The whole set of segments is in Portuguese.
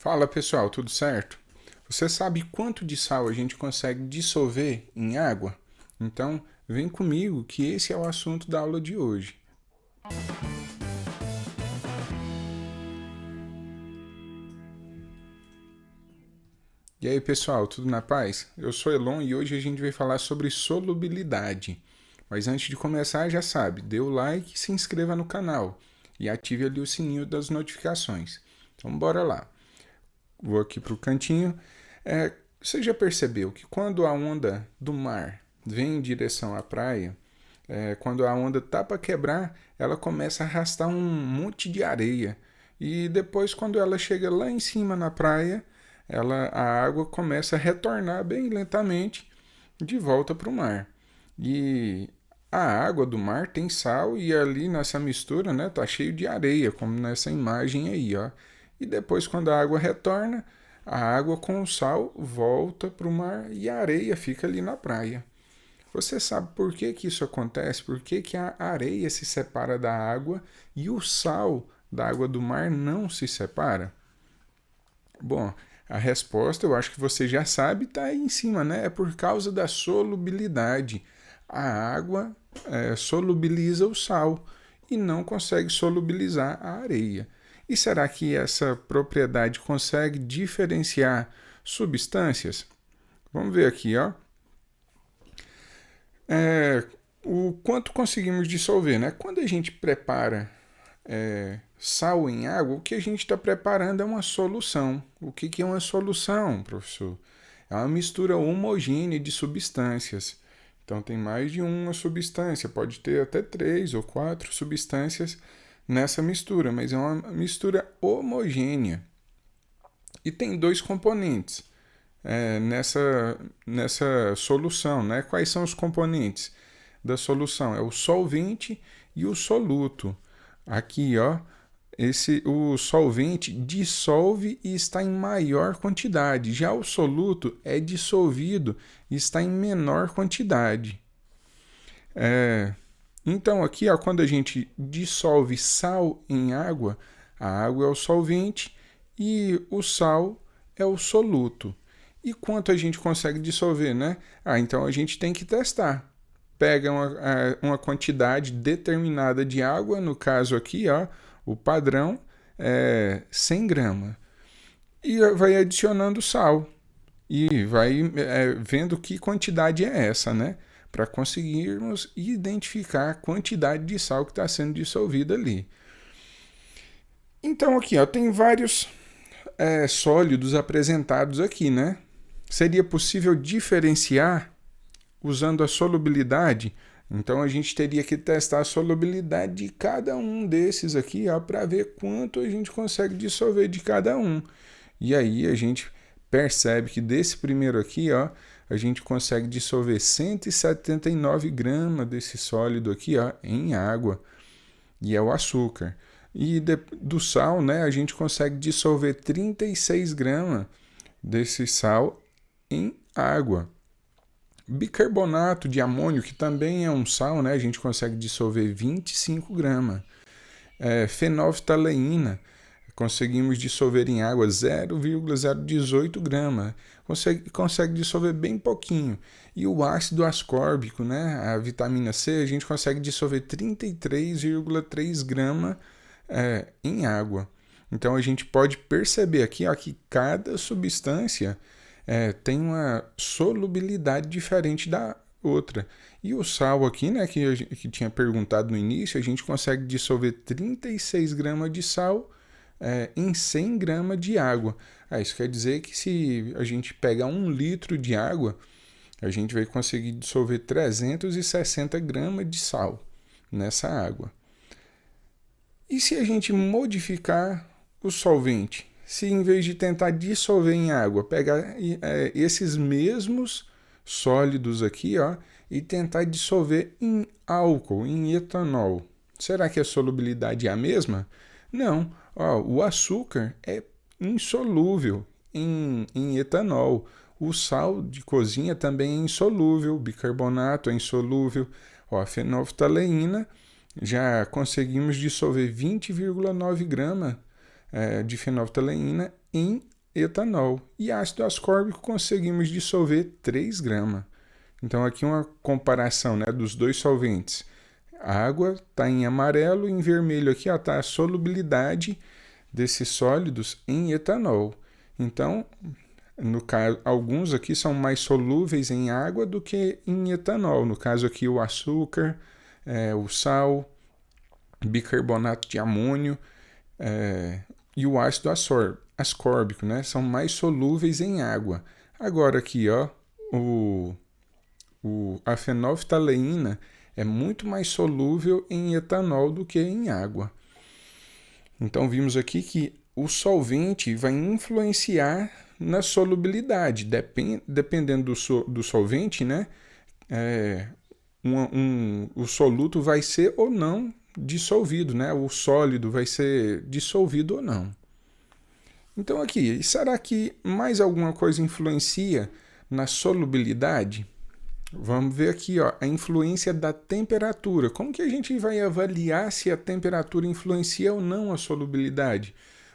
Fala pessoal, tudo certo? Você sabe quanto de sal a gente consegue dissolver em água? Então, vem comigo que esse é o assunto da aula de hoje. E aí pessoal, tudo na paz? Eu sou Elon e hoje a gente vai falar sobre solubilidade. Mas antes de começar, já sabe, dê o like, se inscreva no canal e ative ali o sininho das notificações. Então bora lá. Vou aqui para o cantinho. Você já percebeu que quando a onda do mar vem em direção à praia, quando a onda tá para quebrar, ela começa a arrastar um monte de areia. E depois, quando ela chega lá em cima na praia, a água começa a retornar bem lentamente de volta para o mar. E a água do mar tem sal e ali nessa mistura, né, tá cheio de areia, como nessa imagem aí, ó. E depois, quando a água retorna, a água com o sal volta para o mar e a areia fica ali na praia. Você sabe por que que isso acontece? Por que que a areia se separa da água e o sal da água do mar não se separa? Bom, a resposta eu acho que você já sabe, está aí em cima, né? É por causa da solubilidade. A água solubiliza o sal e não consegue solubilizar a areia. E será que essa propriedade consegue diferenciar substâncias? Vamos ver aqui, ó. O quanto conseguimos dissolver, né? Quando a gente prepara sal em água, o que a gente está preparando é uma solução. O que é uma solução, professor? É uma mistura homogênea de substâncias. Então tem mais de uma substância, pode ter até 3 ou 4 substâncias nessa mistura, mas é uma mistura homogênea. E tem 2 componentes nessa solução, né? Quais são os componentes da solução? É o solvente e o soluto. Aqui, ó, o solvente dissolve e está em maior quantidade. Já o soluto é dissolvido e está em menor quantidade. Então, aqui, ó, quando a gente dissolve sal em água, a água é o solvente e o sal é o soluto. E quanto a gente consegue dissolver, né? Então a gente tem que testar. Pega uma quantidade determinada de água, no caso aqui, ó, o padrão é 100 gramas. E vai adicionando sal. E vai vendo que quantidade é essa, né? Para conseguirmos identificar a quantidade de sal que está sendo dissolvida ali. Então aqui, ó, tem vários sólidos apresentados aqui, né? Seria possível diferenciar usando a solubilidade? Então a gente teria que testar a solubilidade de cada um desses aqui, para ver quanto a gente consegue dissolver de cada um. E aí a gente percebe que desse primeiro aqui, ó, a gente consegue dissolver 179 gramas desse sólido aqui, ó, em água. E é o açúcar. E do sal, né, a gente consegue dissolver 36 gramas desse sal em água. Bicarbonato de amônio, que também é um sal, né, a gente consegue dissolver 25 gramas. Fenolftaleína, conseguimos dissolver em água 0,018 gramas. Consegue dissolver bem pouquinho. E o ácido ascórbico, né, a vitamina C, a gente consegue dissolver 33,3 gramas em água. Então a gente pode perceber aqui, ó, que cada substância tem uma solubilidade diferente da outra. E o sal aqui, né, que tinha perguntado no início, a gente consegue dissolver 36 gramas de sal em 100 gramas de água. Isso quer dizer que se a gente pegar 1 litro de água, a gente vai conseguir dissolver 360 gramas de sal nessa água. E se a gente modificar o solvente? Se em vez de tentar dissolver em água, pegar esses mesmos sólidos aqui, ó, e tentar dissolver em álcool, em etanol, será que a solubilidade é a mesma? Não. Ó, o açúcar é insolúvel em etanol. O sal de cozinha também é insolúvel, o bicarbonato é insolúvel. Ó, a fenolftaleína já conseguimos dissolver 20,9 gramas de fenolftaleína em etanol. E ácido ascórbico conseguimos dissolver 3 gramas. Então aqui uma comparação, né, dos dois solventes. A água está em amarelo, em vermelho aqui está a solubilidade desses sólidos em etanol. Então, no caso, alguns aqui são mais solúveis em água do que em etanol. No caso aqui o açúcar, o sal, bicarbonato de amônio e o ácido ascórbico, né, são mais solúveis em água. Agora aqui, ó, a fenolftaleína é muito mais solúvel em etanol do que em água. Então vimos aqui que o solvente vai influenciar na solubilidade. Dependendo do solvente, né, o soluto vai ser ou não dissolvido, né? O sólido vai ser dissolvido ou não. Então aqui, será que mais alguma coisa influencia na solubilidade? Vamos ver aqui, ó, a influência da temperatura. Como que a gente vai avaliar se a temperatura influencia ou não a solubilidade?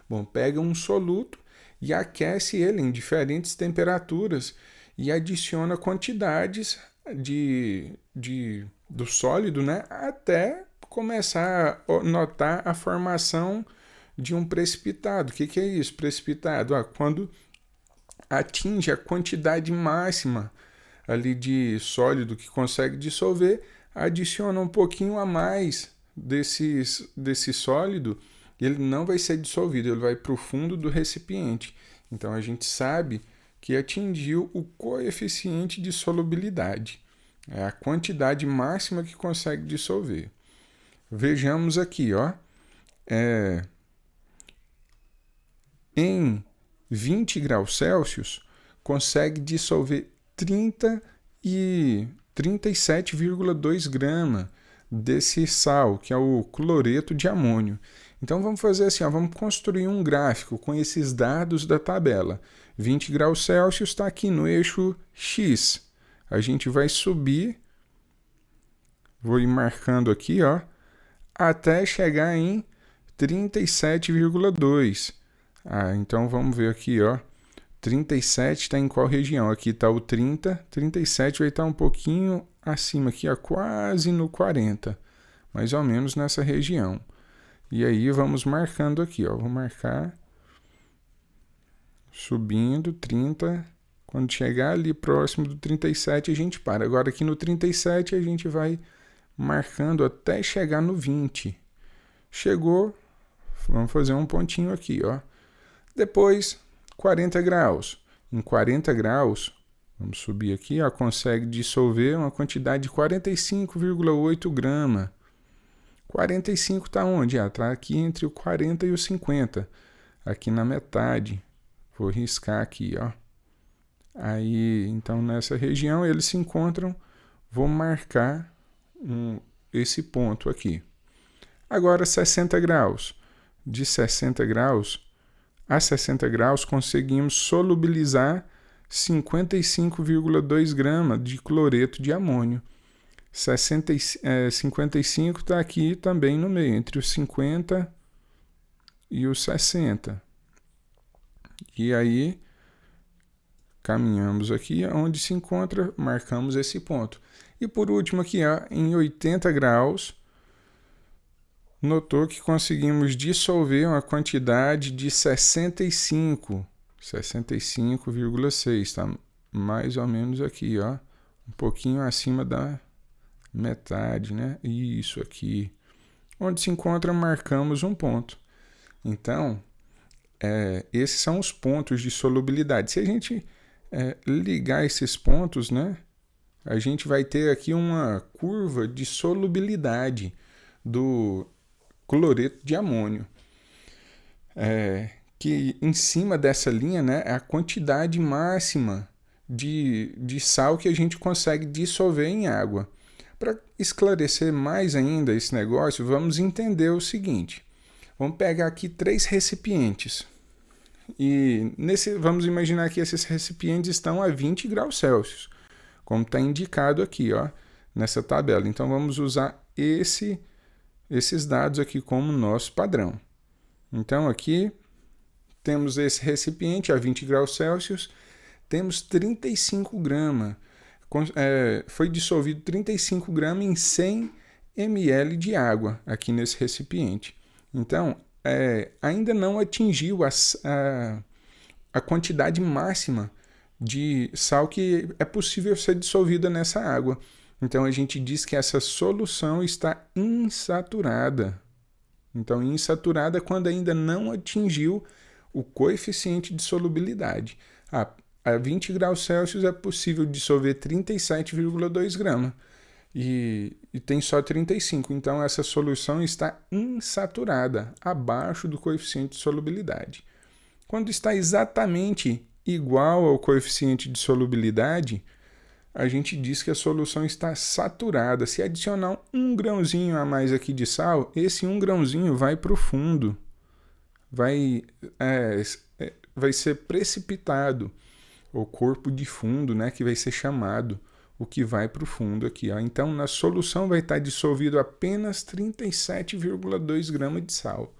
Bom, pega um soluto e aquece ele em diferentes temperaturas e adiciona quantidades do sólido, né, até começar a notar a formação de um precipitado. O que é isso? Precipitado, quando atinge a quantidade máxima ali de sólido que consegue dissolver, adiciona um pouquinho a mais desse sólido e ele não vai ser dissolvido, ele vai para o fundo do recipiente. Então a gente sabe que atingiu o coeficiente de solubilidade, é a quantidade máxima que consegue dissolver. Vejamos aqui, ó, em 20 graus Celsius consegue dissolver 37,2 gramas desse sal, que é o cloreto de amônio. Então vamos fazer assim, ó, vamos construir um gráfico com esses dados da tabela. 20 graus Celsius está aqui no eixo X. A gente vai subir, vou ir marcando aqui, ó, até chegar em 37,2. Então vamos ver aqui, ó. 37 está em qual região? Aqui está o 30, 37 vai estar um pouquinho acima aqui, ó, quase no 40, mais ou menos nessa região. E aí vamos marcando aqui, ó, vou marcar, subindo, 30, quando chegar ali próximo do 37 a gente para. Agora aqui no 37 a gente vai marcando até chegar no 20. Chegou, vamos fazer um pontinho aqui, ó. Depois 40 graus. Em 40 graus, vamos subir aqui, ó, consegue dissolver uma quantidade de 45,8 gramas. 45 está onde? Está aqui entre o 40 e o 50. Aqui na metade. Vou riscar aqui, ó. Aí, então, nessa região, eles se encontram. Vou marcar esse ponto aqui. Agora, 60 graus. De 60 graus a 60 graus, conseguimos solubilizar 55,2 gramas de cloreto de amônio. 55 está aqui também no meio, entre os 50 e os 60. E aí, caminhamos aqui onde se encontra, marcamos esse ponto. E por último aqui, em 80 graus, notou que conseguimos dissolver uma quantidade de 65,6, tá? Mais ou menos aqui, ó, um pouquinho acima da metade, né? Isso aqui, onde se encontra, marcamos um ponto. Então, esses são os pontos de solubilidade. Se a gente ligar esses pontos, né, a gente vai ter aqui uma curva de solubilidade do cloreto de amônio, que em cima dessa linha, né, é a quantidade máxima de sal que a gente consegue dissolver em água. Para esclarecer mais ainda esse negócio, vamos entender o seguinte. Vamos pegar aqui 3 recipientes. E vamos imaginar que esses recipientes estão a 20 graus Celsius, como está indicado aqui, ó, nessa tabela. Então vamos usar esses dados aqui como nosso padrão. Então aqui temos esse recipiente a 20 graus Celsius, temos 35 gramas. Foi dissolvido 35 gramas em 100 ml de água aqui nesse recipiente. Então, ainda não atingiu a quantidade máxima de sal que é possível ser dissolvida nessa água. Então, a gente diz que essa solução está insaturada. Então, insaturada quando ainda não atingiu o coeficiente de solubilidade. A 20 graus Celsius é possível dissolver 37,2 gramas e tem só 35. Então, essa solução está insaturada, abaixo do coeficiente de solubilidade. Quando está exatamente igual ao coeficiente de solubilidade, a gente diz que a solução está saturada. Se adicionar um grãozinho a mais aqui de sal, esse um grãozinho vai para o fundo, vai ser precipitado, o corpo de fundo, né, que vai ser chamado, o que vai para o fundo aqui. Ó. Então, na solução vai estar dissolvido apenas 37,2 gramas de sal.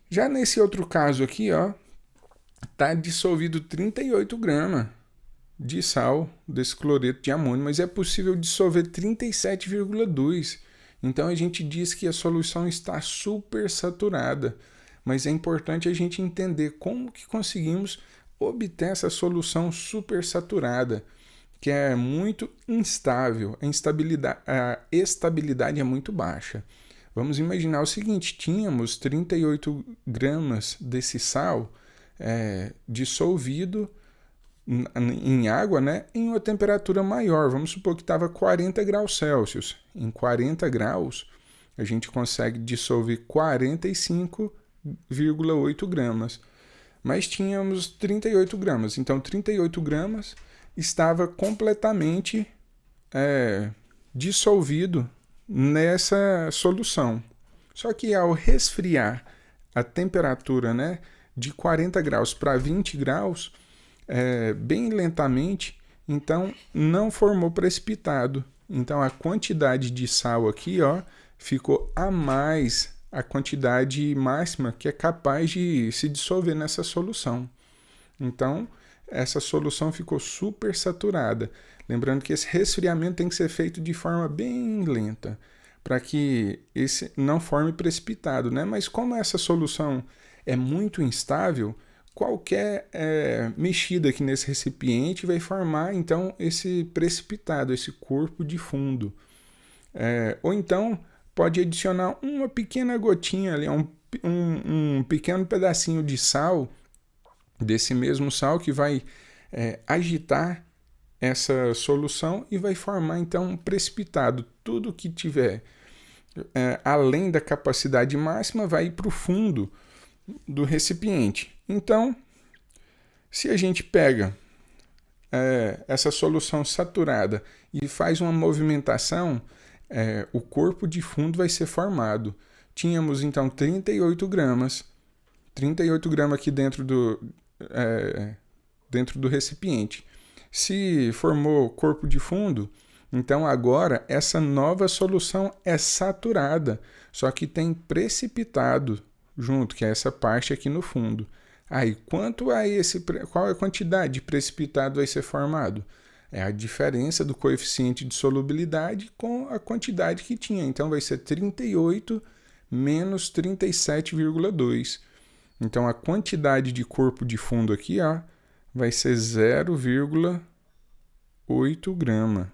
Já nesse outro caso aqui, está dissolvido 38 gramas de sal desse cloreto de amônio, mas é possível dissolver 37,2. Então a gente diz que a solução está supersaturada, mas é importante a gente entender como que conseguimos obter essa solução supersaturada, que é muito instável, a estabilidade é muito baixa. Vamos imaginar o seguinte, tínhamos 38 gramas desse sal dissolvido em água, né, em uma temperatura maior. Vamos supor que estava 40 graus Celsius. Em 40 graus, a gente consegue dissolver 45,8 gramas. Mas tínhamos 38 gramas. Então, 38 gramas estava completamente dissolvido nessa solução. Só que ao resfriar a temperatura, né, de 40 graus para 20 graus, bem lentamente, então não formou precipitado. Então a quantidade de sal aqui ficou a mais a quantidade máxima que é capaz de se dissolver nessa solução. Então essa solução ficou super saturada. Lembrando que esse resfriamento tem que ser feito de forma bem lenta, para que esse não forme precipitado, né? Mas como essa solução é muito instável, qualquer mexida aqui nesse recipiente vai formar então esse precipitado, esse corpo de fundo. Ou então pode adicionar uma pequena gotinha ali, um pequeno pedacinho de sal, desse mesmo sal que vai agitar essa solução e vai formar então um precipitado. Tudo que tiver além da capacidade máxima vai para o fundo do recipiente. Então, se a gente pega essa solução saturada e faz uma movimentação, o corpo de fundo vai ser formado. Tínhamos então 38 gramas aqui dentro do recipiente. Se formou corpo de fundo, então agora essa nova solução é saturada, só que tem precipitado junto, que é essa parte aqui no fundo. Aí, qual é a quantidade de precipitado vai ser formado? É a diferença do coeficiente de solubilidade com a quantidade que tinha. Então, vai ser 38 menos 37,2. Então, a quantidade de corpo de fundo aqui vai ser 0,8 grama.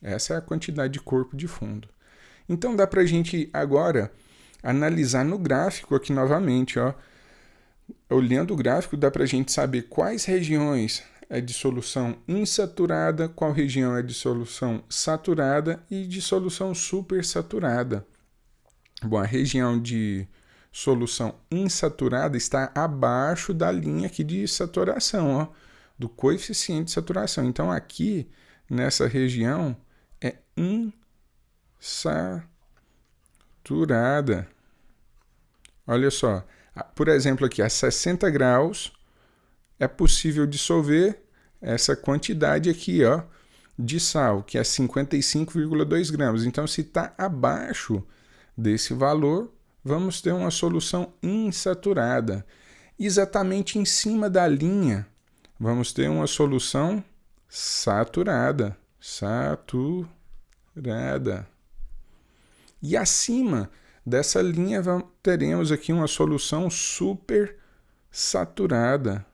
Essa é a quantidade de corpo de fundo. Então, dá para a gente agora analisar no gráfico aqui novamente. Olhando o gráfico, dá para a gente saber quais regiões é de solução insaturada, qual região é de solução saturada e de solução supersaturada. Bom, a região de solução insaturada está abaixo da linha aqui de saturação, do coeficiente de saturação. Então, aqui, nessa região, é insaturada. Olha só, por exemplo, aqui a 60 graus é possível dissolver essa quantidade aqui, de sal, que é 55,2 gramas. Então, se está abaixo desse valor, vamos ter uma solução insaturada. Exatamente em cima da linha, vamos ter uma solução saturada. E acima dessa linha teremos aqui uma solução super saturada.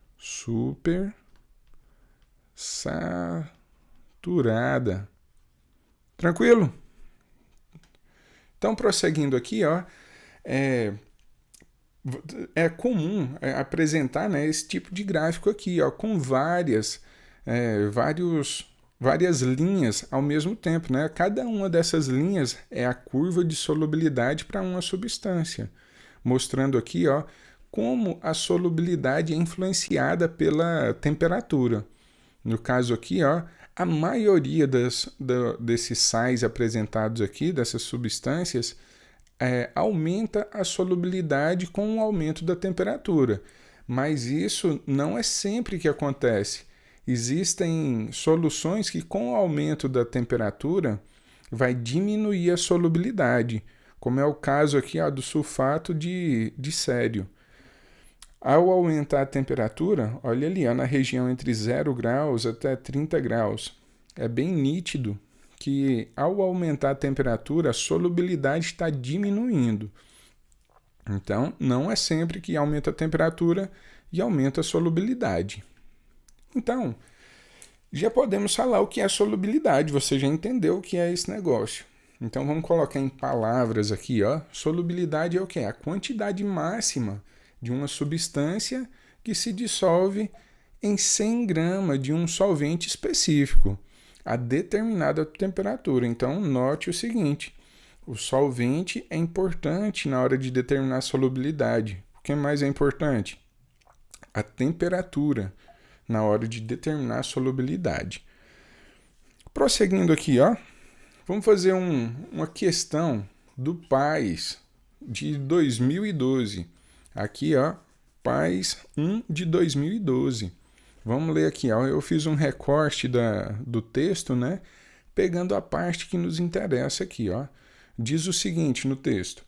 Tranquilo? Então, prosseguindo aqui, ó, é comum apresentar, né, esse tipo de gráfico aqui, ó, com várias linhas ao mesmo tempo, né? Cada uma dessas linhas é a curva de solubilidade para uma substância, mostrando aqui, ó, como a solubilidade é influenciada pela temperatura. No caso aqui, ó, a maioria desses sais apresentados aqui, dessas substâncias, aumenta a solubilidade com o aumento da temperatura. Mas isso não é sempre que acontece. Existem soluções que, com o aumento da temperatura, vai diminuir a solubilidade, como é o caso aqui, ó, do sulfato de sério. Ao aumentar a temperatura, olha ali, ó, na região entre 0 graus até 30 graus, é bem nítido que ao aumentar a temperatura, a solubilidade está diminuindo. Então, não é sempre que aumenta a temperatura e aumenta a solubilidade. Então, já podemos falar o que é solubilidade, você já entendeu o que é esse negócio. Então, vamos colocar em palavras aqui, ó. Solubilidade é o que? A quantidade máxima de uma substância que se dissolve em 100 gramas de um solvente específico, a determinada temperatura. Então, note o seguinte, o solvente é importante na hora de determinar a solubilidade. O que mais é importante? A temperatura na hora de determinar a solubilidade. Prosseguindo aqui, ó, vamos fazer uma questão do PAS de 2012. Aqui, ó, PAS 1 de 2012. Vamos ler aqui, ó. Eu fiz um recorte do texto, né? Pegando a parte que nos interessa aqui, ó. Diz o seguinte no texto: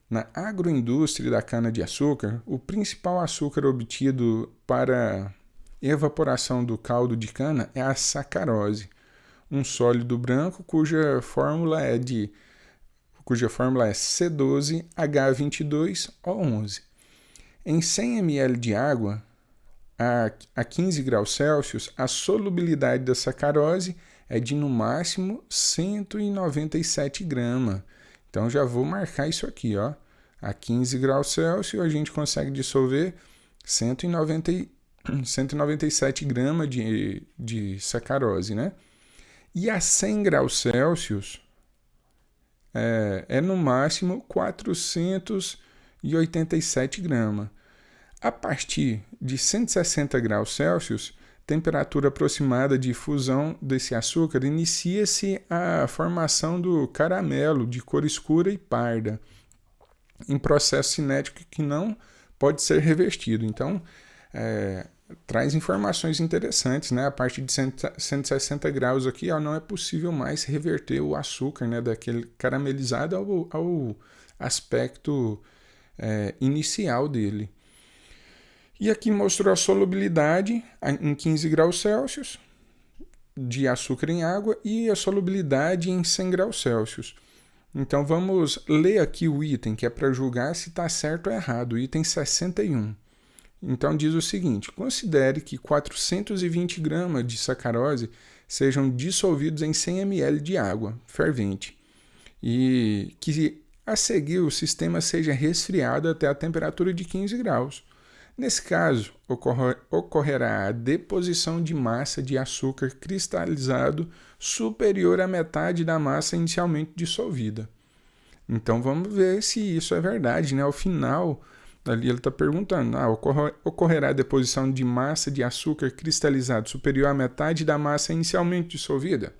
na agroindústria da cana-de-açúcar, o principal açúcar obtido para evaporação do caldo de cana é a sacarose, um sólido branco cuja fórmula é C12H22O11. Em 100 ml de água a 15 graus Celsius, a solubilidade da sacarose é de no máximo 197 gramas. Então já vou marcar isso aqui, ó. A 15 graus Celsius a gente consegue dissolver 197 gramas de sacarose, né? E a 100 graus Celsius é no máximo 487 gramas. A partir de 160 graus Celsius, temperatura aproximada de fusão desse açúcar, inicia-se a formação do caramelo de cor escura e parda, em processo cinético que não pode ser revertido. Então, traz informações interessantes, né? A partir de 160 graus aqui, ó, não é possível mais reverter o açúcar, né, daquele caramelizado ao aspecto inicial dele. E aqui mostrou a solubilidade em 15 graus Celsius de açúcar em água e a solubilidade em 100 graus Celsius. Então vamos ler aqui o item, que é para julgar se está certo ou errado, o item 61. Então diz o seguinte: considere que 420 gramas de sacarose sejam dissolvidos em 100 ml de água fervente e que a seguir o sistema seja resfriado até a temperatura de 15 graus. Nesse caso, ocorrerá a deposição de massa de açúcar cristalizado superior à metade da massa inicialmente dissolvida. Então vamos ver se isso é verdade, né? Ao final, ali ele está perguntando, ocorrerá a deposição de massa de açúcar cristalizado superior à metade da massa inicialmente dissolvida?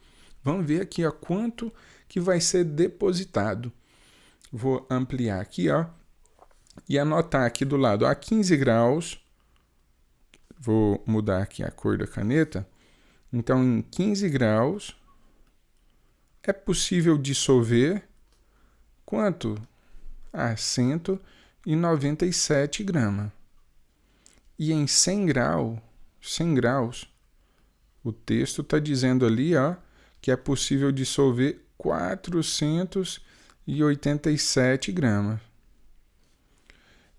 Vamos ver aqui, ó, quanto que vai ser depositado. Vou ampliar aqui, ó, e anotar aqui do lado a 15 graus, vou mudar aqui a cor da caneta. Então, em 15 graus, é possível dissolver quanto? 197 gramas. E em 100 graus, o texto está dizendo ali, ó, que é possível dissolver 487 gramas.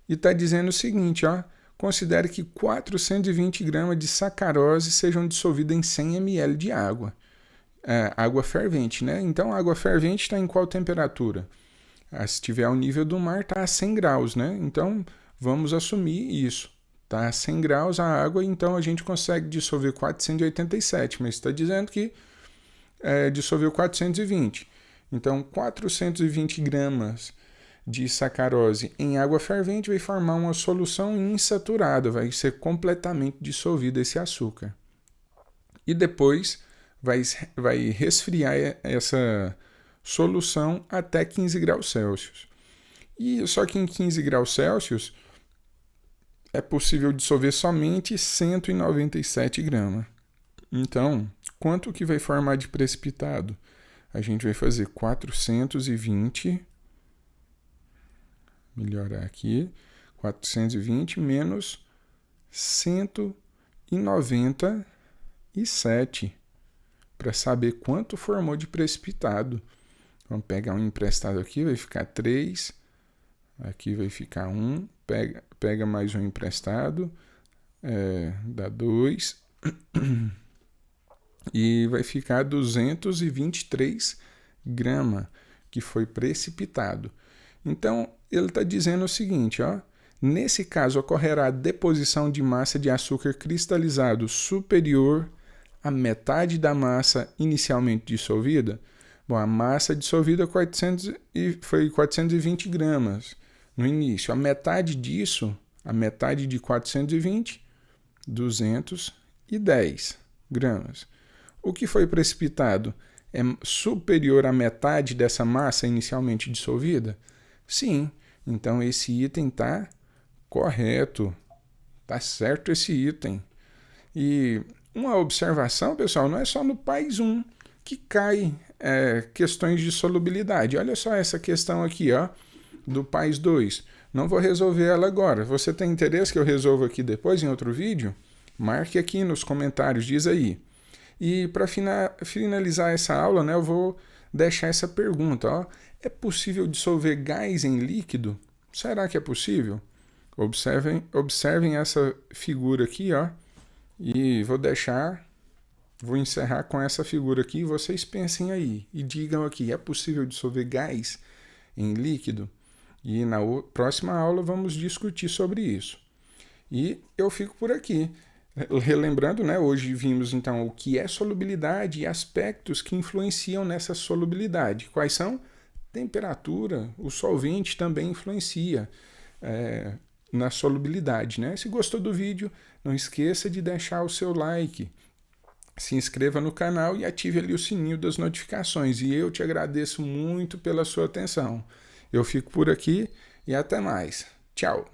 E está dizendo o seguinte, ó, considere que 420 gramas de sacarose sejam dissolvidas em 100 ml de água. Água fervente, né? Então, a água fervente está em qual temperatura? Se estiver ao nível do mar, está a 100 graus, né? Então, vamos assumir isso. Está a 100 graus a água, então a gente consegue dissolver 487, mas está dizendo que dissolveu 420. Então, 420 gramas de sacarose em água fervente vai formar uma solução insaturada, vai ser completamente dissolvido esse açúcar. E depois vai resfriar essa solução até 15 graus Celsius. E só que em 15 graus Celsius é possível dissolver somente 197 gramas. Então, quanto que vai formar de precipitado? A gente vai fazer 420, melhorar aqui, 420 menos 197 para saber quanto formou de precipitado. Vamos pegar um emprestado aqui, vai ficar 3, aqui vai ficar 1, pega mais um emprestado, dá 2, e vai ficar 223 gramas que foi precipitado. Então, ele está dizendo o seguinte, ó, nesse caso ocorrerá a deposição de massa de açúcar cristalizado superior à metade da massa inicialmente dissolvida. Bom, a massa dissolvida foi 420 gramas no início. A metade disso, a metade de 420, 210 gramas. O que foi precipitado é superior à metade dessa massa inicialmente dissolvida? Sim, então esse item está correto, está certo esse item. E uma observação, pessoal, não é só no PAIS 1 que cai questões de solubilidade. Olha só essa questão aqui, ó, do PAIS 2. Não vou resolver ela agora. Você tem interesse que eu resolva aqui depois em outro vídeo? Marque aqui nos comentários, diz aí. E para finalizar essa aula, né, eu vou deixar essa pergunta. Ó. É possível dissolver gás em líquido? Será que é possível? Observem essa figura aqui, ó, e vou encerrar com essa figura aqui. Vocês pensem aí e digam aqui, é possível dissolver gás em líquido? E na próxima aula vamos discutir sobre isso. E eu fico por aqui. Relembrando, né, hoje vimos então o que é solubilidade e aspectos que influenciam nessa solubilidade. Quais são? Temperatura, o solvente também influencia na solubilidade, né? Se gostou do vídeo, não esqueça de deixar o seu like, se inscreva no canal e ative ali o sininho das notificações. E eu te agradeço muito pela sua atenção. Eu fico por aqui e até mais. Tchau!